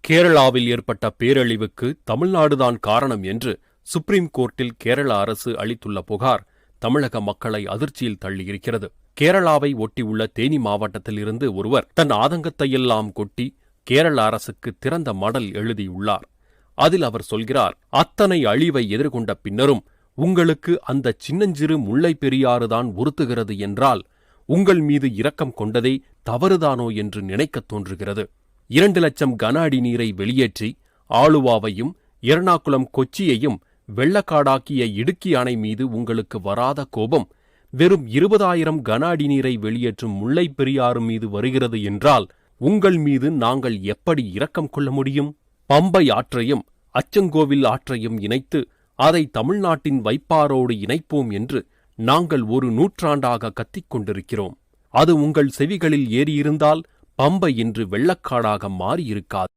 கேரளாவில் ஏற்பட்ட பேரழிவுக்கு தமிழ்நாடுதான் காரணம் என்று சுப்ரீம் கோர்ட்டில் கேரள அரசு அளித்துள்ள புகார் தமிழக மக்களை அதிர்ச்சியில் தள்ளியிருக்கிறது. கேரளாவை ஒட்டியுள்ள தேனி மாவட்டத்திலிருந்து ஒருவர் தன் ஆதங்கத்தையெல்லாம் கொட்டி கேரள அரசுக்கு திறந்த மடல் எழுதியுள்ளார். அதில் அவர் சொல்கிறார், அத்தனை அழிவை எதிர்கொண்ட பின்னரும் உங்களுக்கு அந்த சின்னஞ்சிறு முல்லை பெரியாறுதான் உறுத்துகிறது என்றால் உங்கள் மீது இரக்கம் கொண்டதே தவறுதானோ என்று நினைக்கத் தோன்றுகிறது. 2 லட்சம் கன அடி நீரை வெளியேற்றி ஆலுவாவையும் எர்ணாகுளம் கொச்சியையும் வெள்ளக்காடாக்கிய இடுக்கி அணை மீது உங்களுக்கு வராத கோபம் வெறும் 20,000 கன அடி நீரை வெளியேற்றும் முல்லை பெரியாறு மீது வருகிறது என்றால் உங்கள் மீது நாங்கள் எப்படி இரக்கம் கொள்ள முடியும்? பம்பை ஆற்றையும் அச்சங்கோவில் ஆற்றையும் இணைத்து அதை தமிழ்நாட்டின் வைப்பாரோடு இணைப்போம் என்று நாங்கள் 1 நூற்றாண்டாக கத்திக் கொண்டிருக்கிறோம். அது உங்கள் செவிகளில் ஏறியிருந்தால் பம்பை இன்று வெள்ளக்காடாக மாறியிருக்காது.